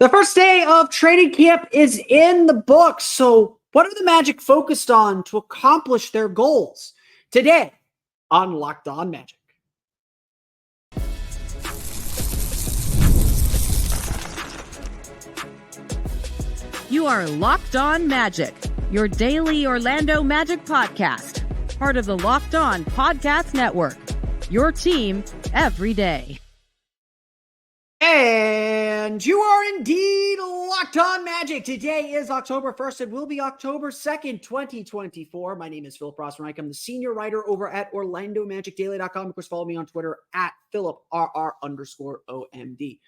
The first day of training camp is in the books. So, what are the Magic focused on to accomplish their goals? Today on Locked On Magic. You are Locked On Magic, your daily Orlando Magic podcast, part of the Locked On Podcast Network. Your team every day. And you are indeed Locked On Magic. Today is October 1st. It will be October 2nd, 2024. My name is Philip Rossman-Reich. I'm the senior writer over at OrlandoMagicDaily.com. Of course, follow me on Twitter at PhilipRR_OMD.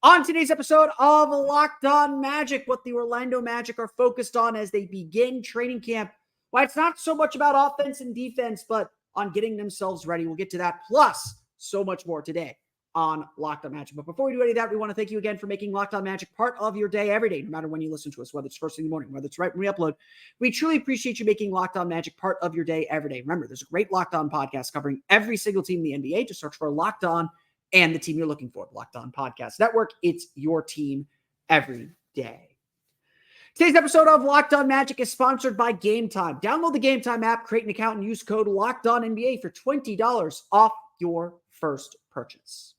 On today's episode of Locked On Magic, what the Orlando Magic are focused on as they begin training camp. Well, it's not so much about offense and defense, but on getting themselves ready. We'll get to that, plus so much more today on Locked On Magic. But before we do any of that, we want to thank you again for making Locked On Magic part of your day every day, no matter when you listen to us, whether it's first thing in the morning, whether it's right when we upload. We truly appreciate you making Locked On Magic part of your day every day. Remember, there's a great Locked On podcast covering every single team in the NBA. Just search for Locked On and the team you're looking for, Locked On Podcast Network. It's your team every day. Today's episode of Locked On Magic is sponsored by Gametime. Download the Gametime app, create an account, and use code LOCKEDONNBA for $20 off your first purchase.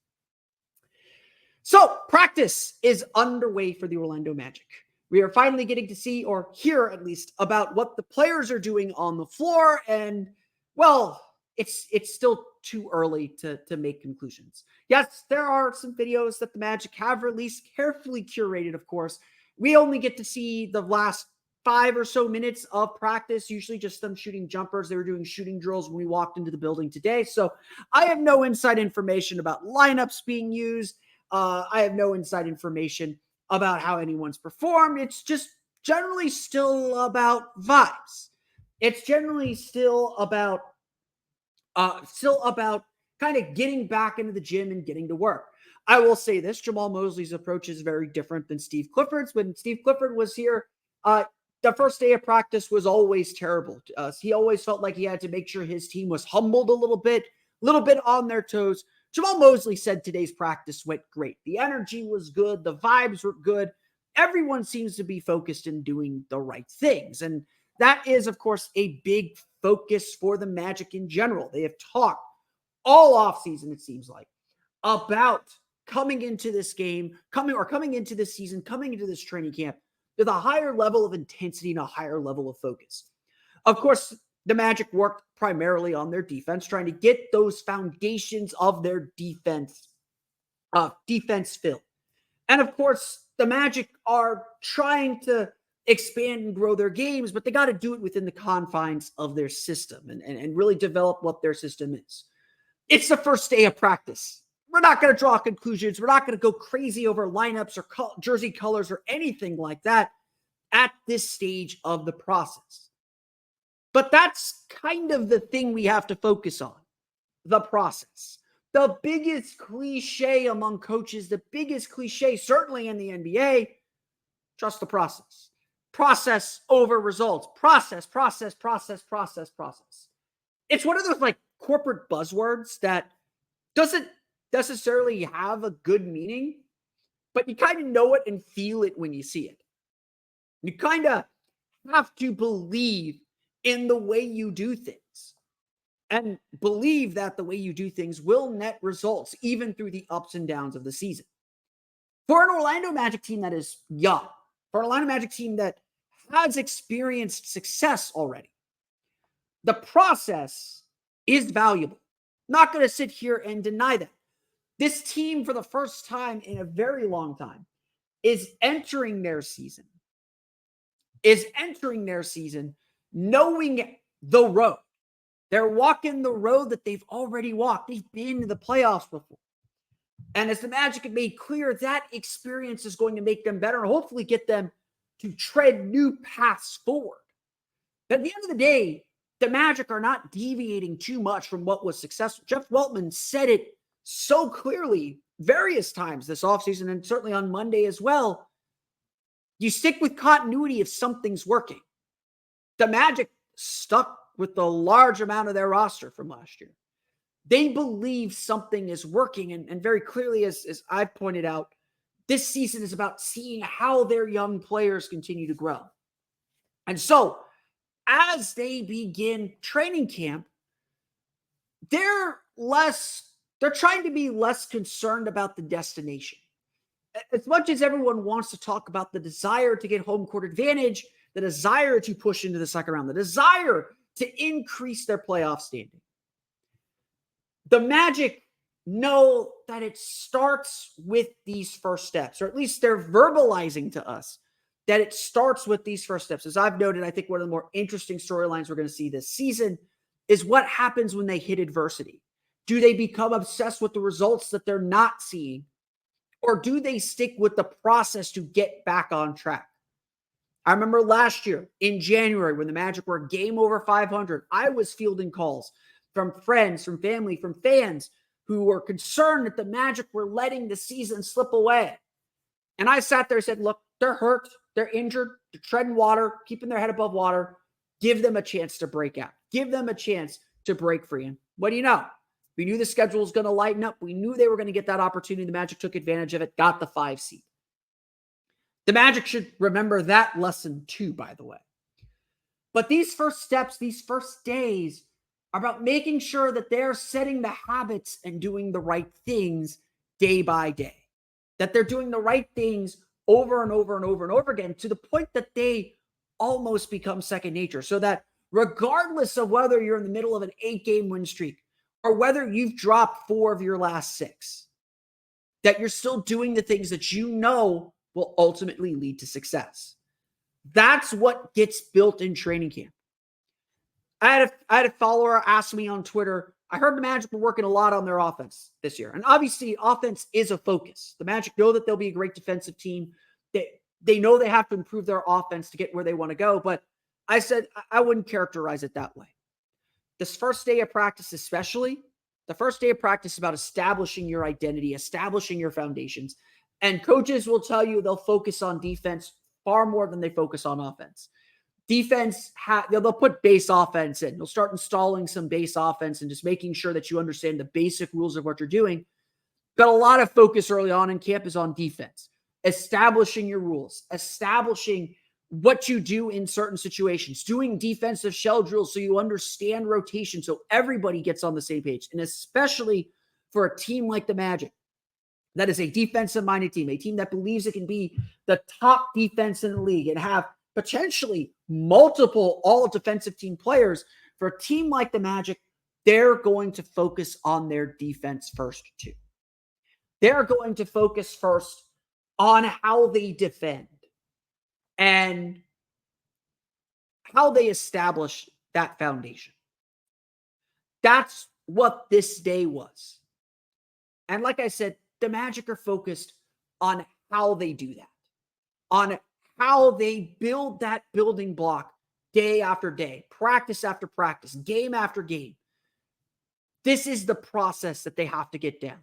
So, practice is underway for the Orlando Magic. We are finally getting to see, or hear at least, about what the players are doing on the floor, and, well, it's still too early to make conclusions. Yes, there are some videos that the Magic have released, carefully curated, of course. We only get to see the last 5 or so minutes of practice, usually just them shooting jumpers. They were doing shooting drills when we walked into the building today. So I have no inside information about lineups being used. I have no inside information about how anyone's performed. It's just generally still about vibes. It's generally still about kind of getting back into the gym and getting to work. I will say this, Jamal Mosley's approach is very different than Steve Clifford's. When Steve Clifford was here, the first day of practice was always terrible. He always felt like he had to make sure his team was humbled a little bit on their toes. Jamal Mosley said today's practice went great. The energy was good. The vibes were good. Everyone seems to be focused in doing the right things. And that is, of course, a big focus for the Magic in general. They have talked all offseason, it seems like, about coming into this game, coming into this season, coming into this training camp with a higher level of intensity and a higher level of focus. Of course, the Magic worked primarily on their defense, trying to get those foundations of their defense filled. And of course, the Magic are trying to expand and grow their games, but they got to do it within the confines of their system and really develop what their system is. It's the first day of practice. We're not going to draw conclusions. We're not going to go crazy over lineups or jersey colors or anything like that at this stage of the process. But that's kind of the thing we have to focus on, the process. The biggest cliche among coaches, the biggest cliche, certainly in the NBA, trust the process. Process over results. Process. It's one of those like corporate buzzwords that doesn't necessarily have a good meaning, but you kind of know it and feel it when you see it. You kind of have to believe in the way you do things and believe that the way you do things will net results even through the ups and downs of the season. For an Orlando Magic team that is young, for an Orlando Magic team that has experienced success already, the process is valuable. Not going to sit here and deny that. This team, for the first time in a very long time, is entering their season knowing the road. They're walking the road that they've already walked. They've been to the playoffs before. And as the Magic have made clear, that experience is going to make them better and hopefully get them to tread new paths forward. But at the end of the day, the Magic are not deviating too much from what was successful. Jeff Weltman said it so clearly various times this offseason and certainly on Monday as well. You stick with continuity if something's working. The Magic stuck with the large amount of their roster from last year. They believe something is working. And very clearly, as I've pointed out, This season is about seeing how their young players continue to grow. And so, as they begin training camp, they're trying to be less concerned about the destination. As much as everyone wants to talk about the desire to get home court advantage, the desire to push into the second round, the desire to increase their playoff standing, the Magic know that it starts with these first steps, or at least they're verbalizing to us that it starts with these first steps. As I've noted, I think one of the more interesting storylines we're going to see this season is what happens when they hit adversity. Do they become obsessed with the results that they're not seeing, or do they stick with the process to get back on track? I remember last year in January when the Magic were game over 500, I was fielding calls from friends, from family, from fans who were concerned that the Magic were letting the season slip away. And I sat there and said, look, they're hurt, they're injured, they're treading water, keeping their head above water. Give them a chance to break out. Give them a chance to break free. And what do you know? We knew the schedule was going to lighten up. We knew they were going to get that opportunity. The Magic took advantage of it, got the 5 seed. The Magic should remember that lesson too, by the way. But these first steps, these first days, are about making sure that they're setting the habits and doing the right things day by day. That they're doing the right things over and over and over and over again to the point that they almost become second nature. So that regardless of whether you're in the middle of an 8-game win streak or whether you've dropped 4 of your last 6, that you're still doing the things that you know will ultimately lead to success. That's what gets built in training camp. I had a follower ask me on Twitter, I heard the Magic were working a lot on their offense this year. And obviously, offense is a focus. The Magic know that they'll be a great defensive team. They know they have to improve their offense to get where they want to go. But I said I wouldn't characterize it that way. This first day of practice especially, the first day of practice is about establishing your identity, establishing your foundations. And coaches will tell you they'll focus on defense far more than they focus on offense. Defense, they'll put base offense in. They'll start installing some base offense and just making sure that you understand the basic rules of what you're doing. But a lot of focus early on in camp is on defense, establishing your rules, establishing what you do in certain situations, doing defensive shell drills so you understand rotation, so everybody gets on the same page. And especially for a team like the Magic, that is a defensive-minded team, a team that believes it can be the top defense in the league and have potentially multiple all-defensive team players. For a team like the Magic, they're going to focus on their defense first too. They're going to focus first on how they defend and how they establish that foundation. That's what this day was. And like I said, the Magic are focused on how they do that, on how they build that building block day after day, practice after practice, game after game. This is the process that they have to get down.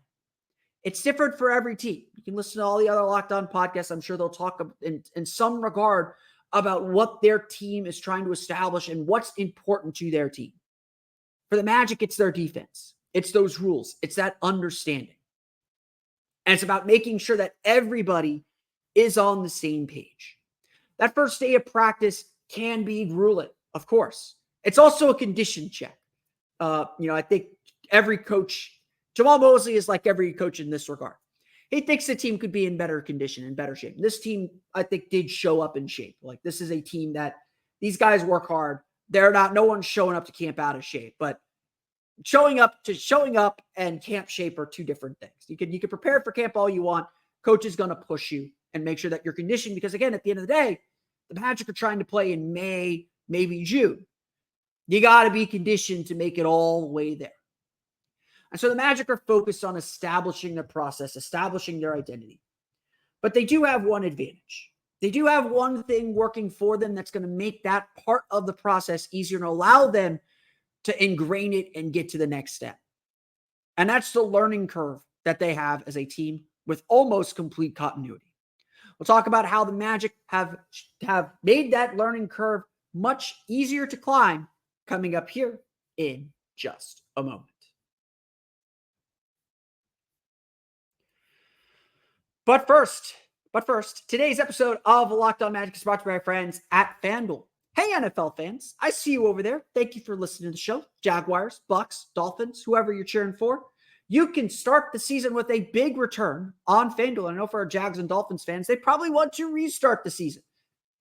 It's different for every team. You can listen to all the other Locked On podcasts. I'm sure they'll talk in some regard about what their team is trying to establish and what's important to their team. For the Magic, it's their defense. It's those rules. It's that understanding. And it's about making sure that everybody is on the same page. That first day of practice can be grueling, of course. It's also a condition check. I think every coach, Jamal Mosley is like every coach in this regard. He thinks the team could be in better condition, in better shape. This team, I think, did show up in shape. Like, this is a team that these guys work hard. No one's showing up to camp out of shape, but showing up and camp shape are two different things. You can prepare for camp all you want. Coach is going to push you and make sure that you're conditioned because, again, at the end of the day, the Magic are trying to play in May, maybe June. You got to be conditioned to make it all the way there. And so the Magic are focused on establishing their process, establishing their identity. But they do have one advantage. They do have one thing working for them that's going to make that part of the process easier and allow them to ingrain it and get to the next step. And that's the learning curve that they have as a team with almost complete continuity. We'll talk about how the Magic have made that learning curve much easier to climb coming up here in just a moment. But first, today's episode of Locked On Magic is brought to you by our friends at FanDuel. Hey, NFL fans, I see you over there. Thank you for listening to the show. Jaguars, Bucks, Dolphins, whoever you're cheering for. You can start the season with a big return on FanDuel. I know for our Jags and Dolphins fans, they probably want to restart the season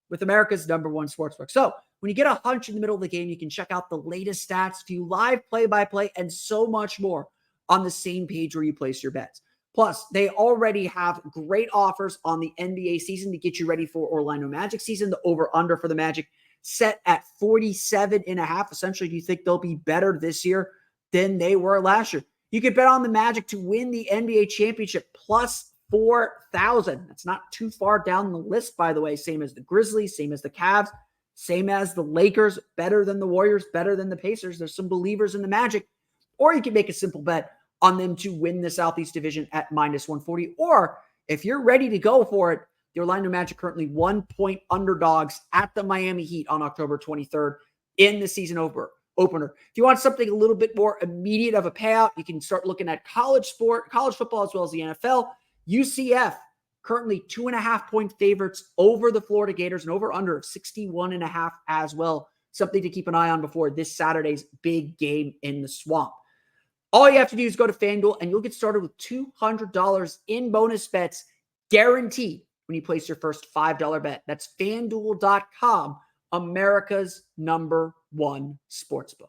with America's #1 sportsbook. So when you get a hunch in the middle of the game, you can check out the latest stats, view live play-by-play, and so much more on the same page where you place your bets. Plus, they already have great offers on the NBA season to get you ready for Orlando Magic season. The over-under for the Magic set at 47.5. Essentially, do you think they'll be better this year than they were last year? You could bet on the Magic to win the NBA championship plus 4,000. That's not too far down the list, by the way. Same as the Grizzlies, same as the Cavs, same as the Lakers, better than the Warriors, better than the Pacers. There's some believers in the Magic. Or you can make a simple bet on them to win the Southeast Division at -140. Or if you're ready to go for it, the Orlando Magic currently 1-point underdogs at the Miami Heat on October 23rd in the season opener. If you want something a little bit more immediate of a payout, you can start looking at college football, as well as the NFL. UCF currently 2.5-point favorites over the Florida Gators and over under 61.5 as well. Something to keep an eye on before this Saturday's big game in the Swamp. All you have to do is go to FanDuel and you'll get started with $200 in bonus bets guaranteed when you place your first $5 bet. That's FanDuel.com, America's #1 sportsbook.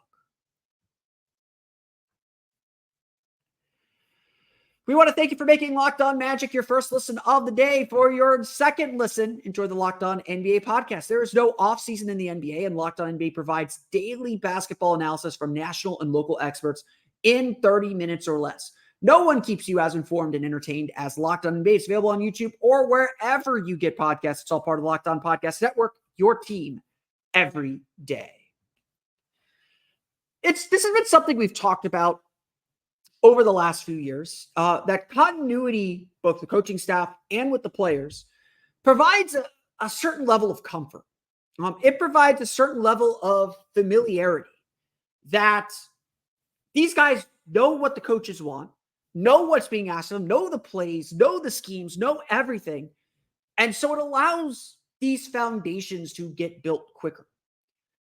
We want to thank you for making Locked On Magic your first listen of the day. For your second listen, enjoy the Locked On NBA podcast. There is no offseason in the NBA, and Locked On NBA provides daily basketball analysis from national and local experts in 30 minutes or less. No one keeps you as informed and entertained as Locked On NBA. It's available on YouTube or wherever you get podcasts. It's all part of the Locked On Podcast Network, your team every day. This has been something we've talked about over the last few years, that continuity, both the coaching staff and with the players, provides a certain level of comfort. It provides a certain level of familiarity that these guys know what the coaches want, know what's being asked of them, know the plays, know the schemes, know everything. And so it allows these foundations to get built quicker.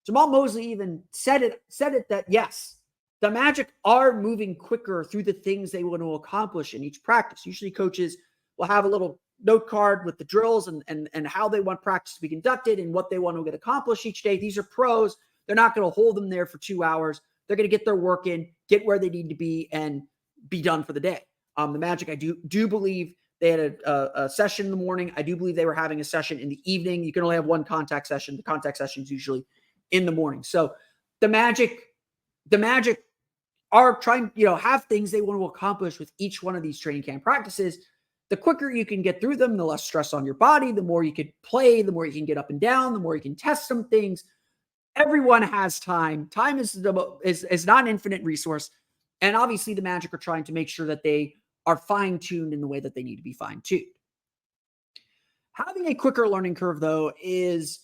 Jamal Mosley even said it that, yes, the Magic are moving quicker through the things they want to accomplish in each practice. Usually coaches will have a little note card with the drills and how they want practice to be conducted and what they want to get accomplished each day. These are pros. They're not going to hold them there for 2 hours. They're going to get their work in, get where they need to be, and be done for the day. The Magic, I do believe they had a session in the morning. I do believe they were having a session in the evening. You can only have one contact session. The contact session is usually in the morning. So the Magic are trying, have things they want to accomplish with each one of these training camp practices. The quicker you can get through them, the less stress on your body, the more you could play, the more you can get up and down, the more you can test some things. Everyone has time. Time is not an infinite resource. And obviously the Magic are trying to make sure that they are fine-tuned in the way that they need to be fine-tuned. Having a quicker learning curve, though, is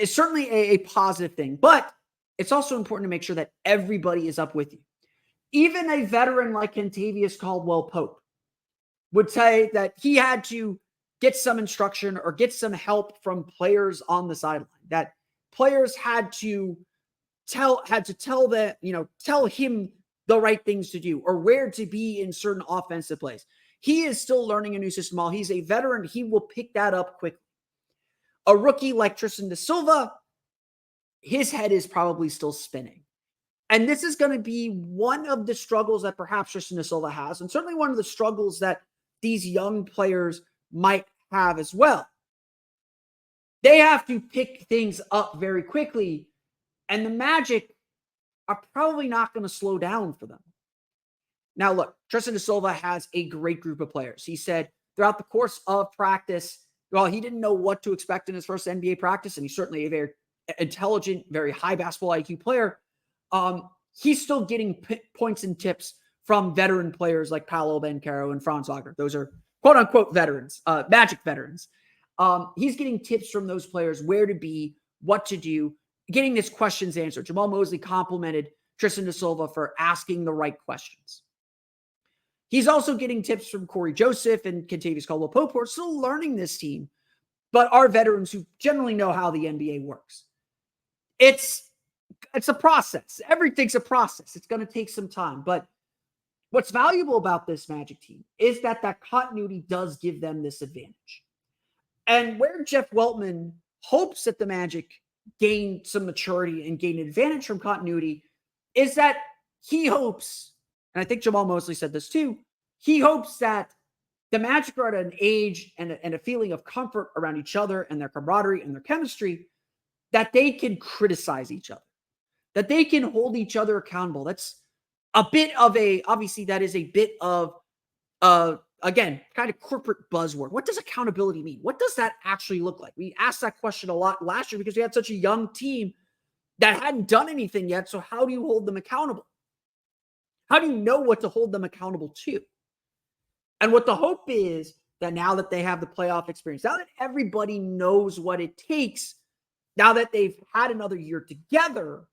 certainly a positive thing, but it's also important to make sure that everybody is up with you. Even a veteran like Kentavious Caldwell-Pope would say that he had to get some instruction or get some help from players on the sideline, that players had to tell him the right things to do or where to be in certain offensive plays. He is still learning a new system. While he's a veteran, he will pick that up quickly. A rookie like Tristan da Silva, his head is probably still spinning. And this is going to be one of the struggles that perhaps Tristan da Silva has, and certainly one of the struggles that these young players might have as well. They have to pick things up very quickly, and the Magic are probably not going to slow down for them. Now, look, Tristan da Silva has a great group of players. He said throughout the course of practice, well, he didn't know what to expect in his first NBA practice, and he's certainly a very intelligent, very high basketball IQ player. He's still getting points and tips from veteran players like Paolo, Banchero, and Franz Wagner. Those are quote-unquote veterans, Magic veterans. He's getting tips from those players, where to be, what to do, getting his questions answered. Jamal Mosley complimented Tristan da Silva for asking the right questions. He's also getting tips from Corey Joseph and Kentavious Caldwell-Pope, who are still learning this team, but are veterans who generally know how the NBA works. It's a process. Everything's a process. It's going to take some time. But what's valuable about this Magic team is that continuity does give them this advantage. And where Jeff Weltman hopes that the Magic gain some maturity and gain advantage from continuity is that he hopes, and I think Jamal Mosley said this too, he hopes that the Magic are at an age and a feeling of comfort around each other and their camaraderie and their chemistry that they can criticize each other, that they can hold each other accountable. That's a bit of obviously that is a bit of, again, kind of corporate buzzword. What does accountability mean? What does that actually look like? We asked that question a lot last year because we had such a young team that hadn't done anything yet. So how do you hold them accountable? How do you know what to hold them accountable to? And what the hope is that now that they have the playoff experience, now that everybody knows what it takes, now that they've had another year together,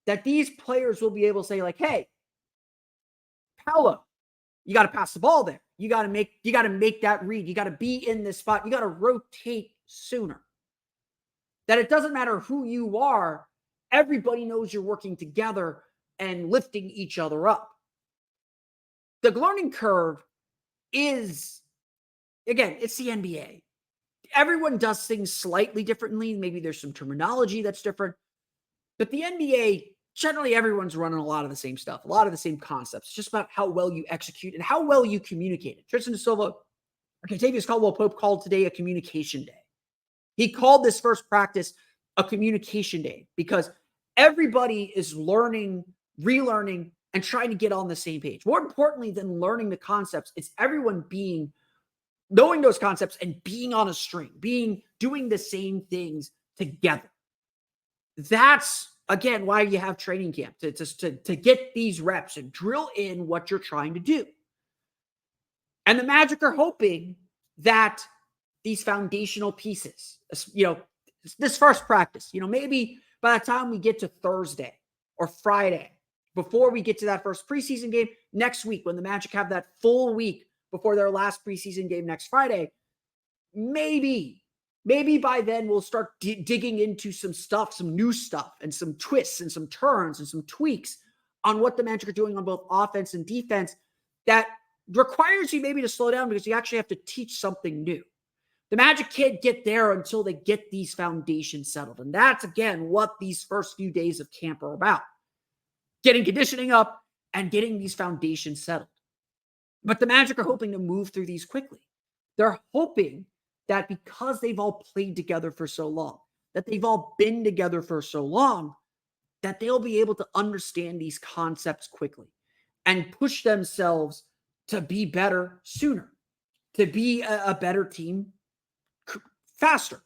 that these players will be able to say like, hey, Paolo, you got to pass the ball there. You got to make that read. You got to be in this spot. You got to rotate sooner. That it doesn't matter who you are. Everybody knows you're working together and lifting each other up. The learning curve is, again, it's the NBA. Everyone does things slightly differently. Maybe there's some terminology that's different. But the NBA, generally everyone's running a lot of the same stuff, a lot of the same concepts. It's just about how well you execute and how well you communicate it. Tristan Da Silva, Kentavious Caldwell-Pope called today a communication day. He called this first practice a communication day because everybody is learning, relearning, and trying to get on the same page. More importantly than learning the concepts, it's everyone knowing those concepts and being on a string, doing the same things together. That's, again, why you have training camp, to get these reps and drill in what you're trying to do. And the Magic are hoping that these foundational pieces, this first practice, maybe by the time we get to Thursday or Friday, before we get to that first preseason game next week, when the Magic have that full week before their last preseason game next Friday, maybe by then we'll start digging into some stuff, some new stuff, and some twists and some turns and some tweaks on what the Magic are doing on both offense and defense that requires you maybe to slow down because you actually have to teach something new. The Magic can't get there until they get these foundations settled. And that's, again, what these first few days of camp are about. Getting conditioning up and getting these foundations settled. But the Magic are hoping to move through these quickly. They're hoping that because they've all played together for so long, that they've all been together for so long, that they'll be able to understand these concepts quickly and push themselves to be better sooner, to be a better team faster,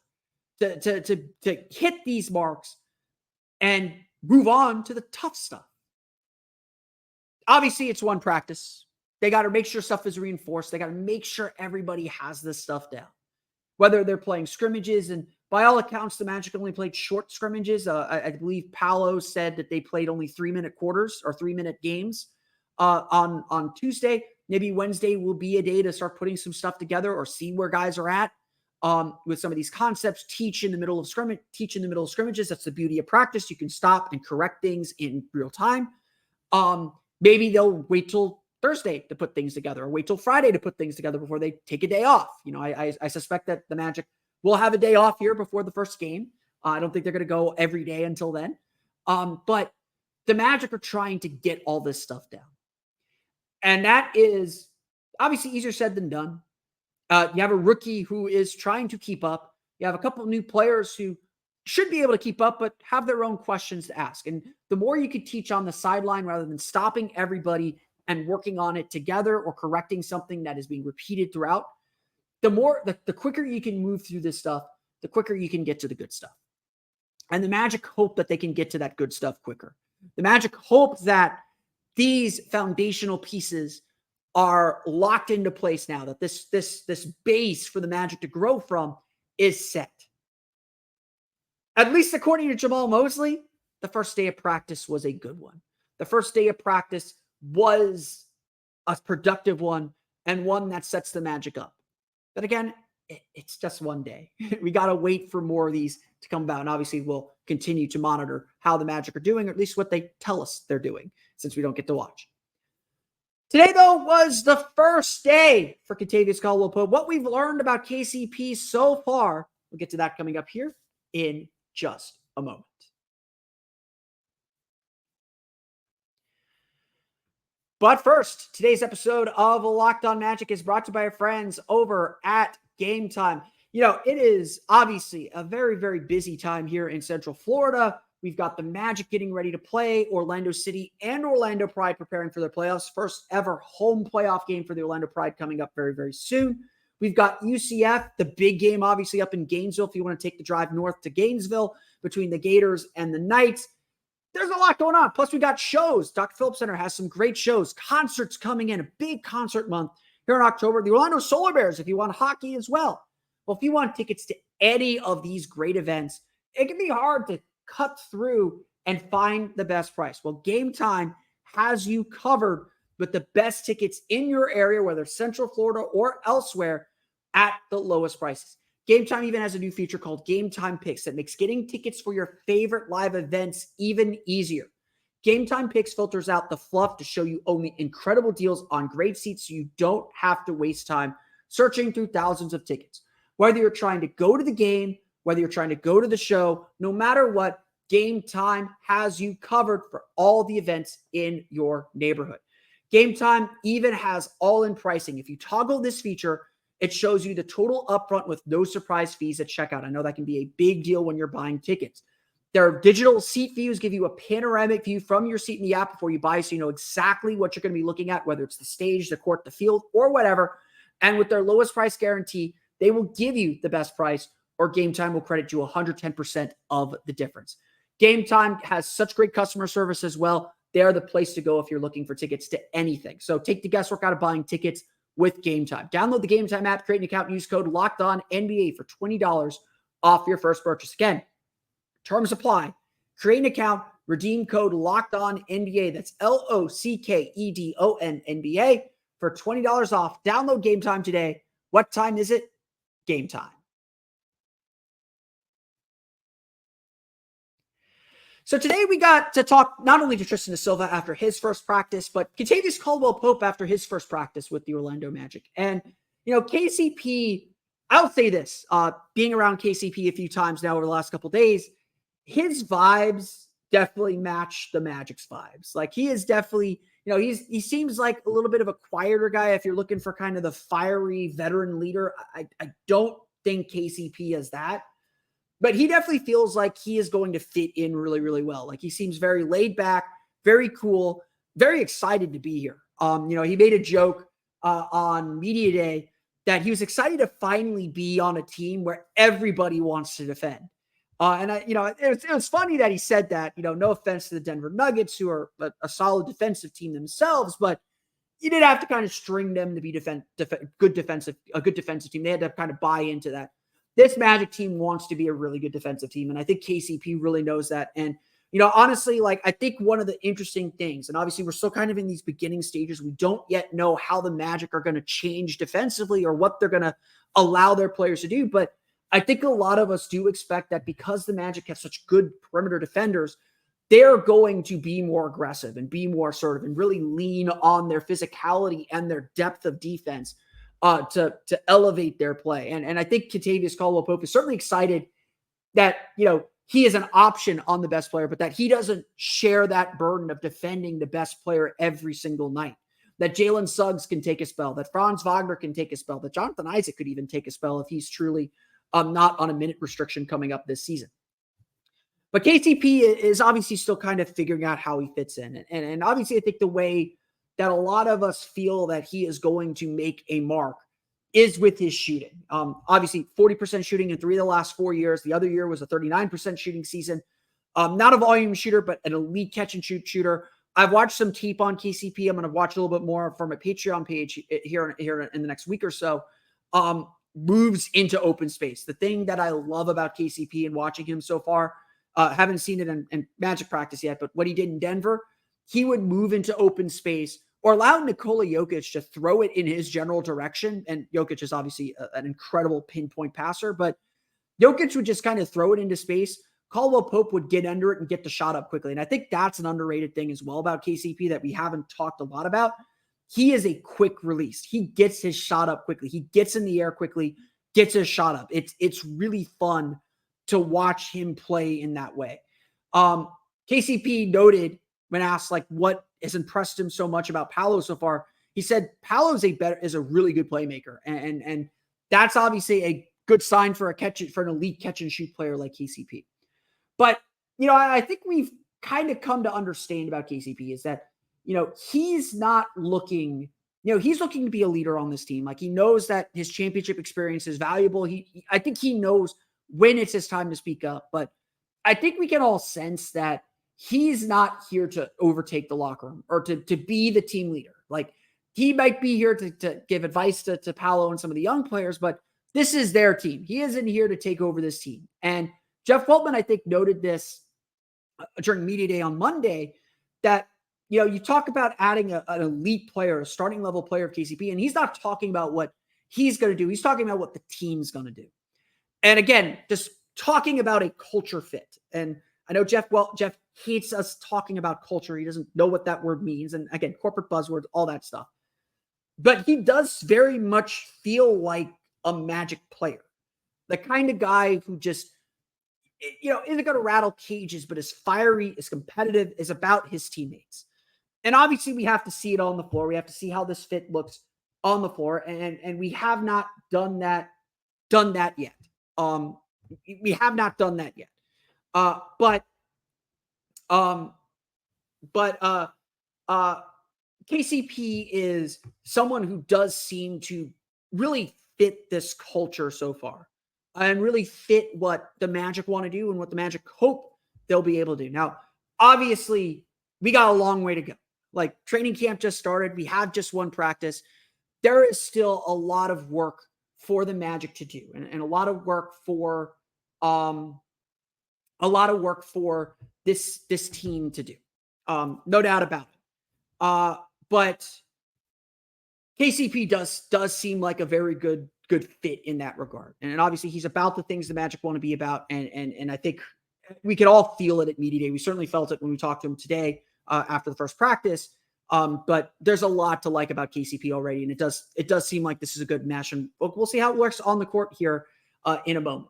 to hit these marks and move on to the tough stuff. Obviously, it's one practice. They got to make sure stuff is reinforced. They got to make sure everybody has this stuff down. Whether they're playing scrimmages, and by all accounts, the Magic only played short scrimmages. I believe Paolo said that they played only 3-minute quarters or 3-minute games on Tuesday. Maybe Wednesday will be a day to start putting some stuff together or see where guys are at with some of these concepts. Teach in the middle of scrimmages. That's the beauty of practice. You can stop and correct things in real time. Maybe they'll wait till Thursday to put things together or wait till Friday to put things together before they take a day off. I suspect that the Magic will have a day off here before the first game. I don't think they're going to go every day until then. But the Magic are trying to get all this stuff down. And that is obviously easier said than done. You have a rookie who is trying to keep up. You have a couple of new players who should be able to keep up, but have their own questions to ask. And the more you could teach on the sideline rather than stopping everybody and working on it together or correcting something that is being repeated throughout, the quicker you can move through this stuff, the quicker you can get to the good stuff. And the Magic hope that they can get to that good stuff quicker. The Magic hope that these foundational pieces are locked into place now, that this base for the Magic to grow from is set. At least according to Jamal Mosley, the first day of practice was a good one. The first day of practice was a productive one, and one that sets the Magic up. But again, it's just one day. We got to wait for more of these to come about. And obviously, we'll continue to monitor how the Magic are doing, or at least what they tell us they're doing, since we don't get to watch. Today, though, was the first day for Kentavious Caldwell-Pope. What we've learned about KCP so far, we'll get to that coming up here in just a moment. But first, today's episode of Locked On Magic is brought to you by our friends over at Gametime. It is obviously a very, very busy time here in Central Florida. We've got the Magic getting ready to play, Orlando City and Orlando Pride preparing for their playoffs. First ever home playoff game for the Orlando Pride coming up very, very soon. We've got UCF, the big game obviously up in Gainesville if you want to take the drive north to Gainesville between the Gators and the Knights. There's a lot going on. Plus, we got shows. Dr. Phillips Center has some great shows. Concerts coming in, a big concert month here in October. The Orlando Solar Bears, if you want hockey as well. Well, if you want tickets to any of these great events, it can be hard to cut through and find the best price. Well, Gametime has you covered with the best tickets in your area, whether Central Florida or elsewhere, at the lowest prices. Gametime even has a new feature called Gametime Picks that makes getting tickets for your favorite live events even easier. Gametime Picks filters out the fluff to show you only incredible deals on great seats so you don't have to waste time searching through thousands of tickets. Whether you're trying to go to the game, whether you're trying to go to the show, no matter what, Gametime has you covered for all the events in your neighborhood. Gametime even has all-in pricing. If you toggle this feature, it shows you the total upfront with no surprise fees at checkout. I know that can be a big deal when you're buying tickets. Their digital seat views give you a panoramic view from your seat in the app before you buy, so you know exactly what you're going to be looking at, whether it's the stage, the court, the field, or whatever. And with their lowest price guarantee, they will give you the best price, or Gametime will credit you 110% of the difference. Gametime has such great customer service as well. They're the place to go if you're looking for tickets to anything. So take the guesswork out of buying tickets with Gametime. Download the Gametime app, create an account, use code LOCKEDONNBA for $20 off your first purchase. Again, terms apply. Create an account, redeem code LOCKEDONNBA. That's LOCKEDONNBA for $20 off. Download Gametime today. What time is it? Gametime. So today we got to talk not only to Tristan da Silva after his first practice, but Kentavious Caldwell-Pope after his first practice with the Orlando Magic. And, KCP, I'll say this, being around KCP a few times now over the last couple of days, his vibes definitely match the Magic's vibes. Like, he is definitely, he seems like a little bit of a quieter guy. If you're looking for kind of the fiery veteran leader, I don't think KCP is that. But he definitely feels like he is going to fit in really, really well. Like, he seems very laid back, very cool, very excited to be here. He made a joke on Media Day that he was excited to finally be on a team where everybody wants to defend. It was funny that he said that. No offense to the Denver Nuggets, who are a solid defensive team themselves, but you did have to kind of string them to be a good defensive team. They had to kind of buy into that. This Magic team wants to be a really good defensive team, and I think KCP really knows that. And, honestly, I think one of the interesting things, and obviously we're still kind of in these beginning stages, we don't yet know how the Magic are going to change defensively or what they're going to allow their players to do. But I think a lot of us do expect that because the Magic have such good perimeter defenders, they're going to be more aggressive and be more assertive and really lean on their physicality and their depth of defense to elevate their play. And I think Kentavious Caldwell-Pope is certainly excited that, he is an option on the best player, but that he doesn't share that burden of defending the best player every single night. That Jalen Suggs can take a spell, that Franz Wagner can take a spell, that Jonathan Isaac could even take a spell if he's truly not on a minute restriction coming up this season. But KCP is obviously still kind of figuring out how he fits in. And obviously I think the way that a lot of us feel that he is going to make a mark is with his shooting. Obviously 40% shooting in 3 of the last 4 years. The other year was a 39% shooting season. Not a volume shooter, but an elite catch and shoot shooter. I've watched some tape on KCP. I'm going to watch a little bit more from a Patreon page here in the next week or so. Moves into open space. The thing that I love about KCP and watching him so far, haven't seen it in Magic practice yet, but what he did in Denver, he would move into open space or allow Nikola Jokic to throw it in his general direction. And Jokic is obviously an incredible pinpoint passer, but Jokic would just kind of throw it into space. Caldwell-Pope would get under it and get the shot up quickly. And I think that's an underrated thing as well about KCP that we haven't talked a lot about. He is a quick release. He gets his shot up quickly. He gets in the air quickly, gets his shot up. It's really fun to watch him play in that way. KCP noted when asked like what has impressed him so much about Paolo so far, he said Paolo is a really good playmaker, and that's obviously a good sign for an elite catch and shoot player like KCP. But I think we've kind of come to understand about KCP is that he's not looking. He's looking to be a leader on this team. Like he knows that his championship experience is valuable. I think he knows when it's his time to speak up. But I think we can all sense that he's not here to overtake the locker room or to be the team leader. Like he might be here to give advice to Paolo and some of the young players, but this is their team. He isn't here to take over this team. And Jeff Weltman, I think, noted this during media day on Monday that, you talk about adding an elite player, a starting level player of KCP, and he's not talking about what he's going to do. He's talking about what the team's going to do. And again, just talking about a culture fit. And I know Jeff hates us talking about culture. He doesn't know what that word means. And again, corporate buzzwords, all that stuff. But he does very much feel like a Magic player. The kind of guy who just, isn't going to rattle cages, but is fiery, is competitive, is about his teammates. And obviously we have to see it on the floor. We have to see how this fit looks on the floor. And we have not done that yet. We have not done that yet. But KCP is someone who does seem to really fit this culture so far and really fit what the Magic want to do and what the Magic hope they'll be able to do. Now, obviously, we got a long way to go. Like training camp just started. We have just one practice. There is still a lot of work for the Magic to do and a lot of work for this team to do. No doubt about it. But KCP does seem like a very good fit in that regard. And obviously he's about the things the Magic want to be about. And I think we could all feel it at media day. We certainly felt it when we talked to him today after the first practice. But there's a lot to like about KCP already. And it does seem like this is a good match. And we'll see how it works on the court here in a moment.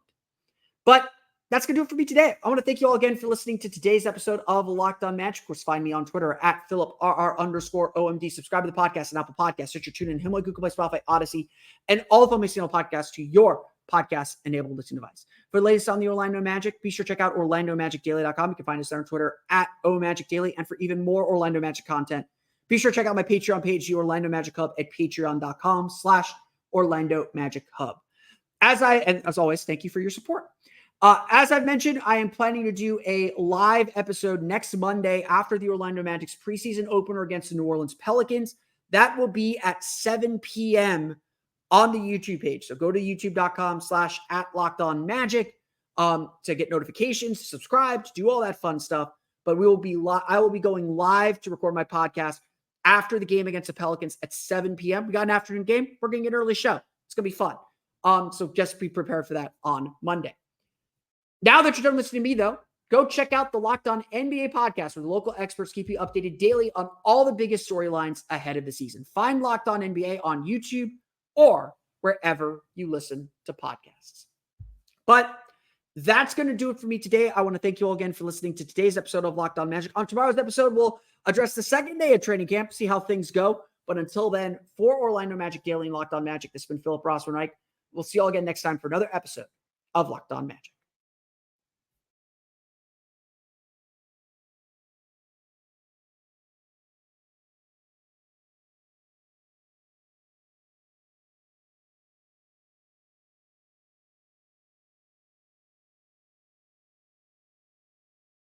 But that's going to do it for me today. I want to thank you all again for listening to today's episode of Locked On Magic. Of course, find me on Twitter at @PhilipRR_OMD. Subscribe to the podcast and Apple Podcasts, Stitcher, TuneIn, Himalaya, Google Play, Spotify, Odyssey, and all of them single podcasts to your podcast-enabled listening device. For the latest on the Orlando Magic, be sure to check out OrlandoMagicDaily.com. You can find us there on Twitter at OMagicDaily. And for even more Orlando Magic content, be sure to check out my Patreon page, the Orlando Magic Hub, at patreon.com/Orlando Magic Hub. As always, thank you for your support. As I've mentioned, I am planning to do a live episode next Monday after the Orlando Magic's preseason opener against the New Orleans Pelicans. That will be at 7 p.m. on the YouTube page. So go to youtube.com/@LockedOnMagic to get notifications, to subscribe, to do all that fun stuff. But I will be going live to record my podcast after the game against the Pelicans at 7 p.m. We got an afternoon game. We're going to get an early show. It's going to be fun. So just be prepared for that on Monday. Now that you're done listening to me, though, go check out the Locked On NBA podcast, where the local experts keep you updated daily on all the biggest storylines ahead of the season. Find Locked On NBA on YouTube or wherever you listen to podcasts. But that's going to do it for me today. I want to thank you all again for listening to today's episode of Locked On Magic. On tomorrow's episode, we'll address the second day of training camp, see how things go. But until then, for Orlando Magic Daily and Locked On Magic, this has been Philip Rossman-Reich. We'll see you all again next time for another episode of Locked On Magic.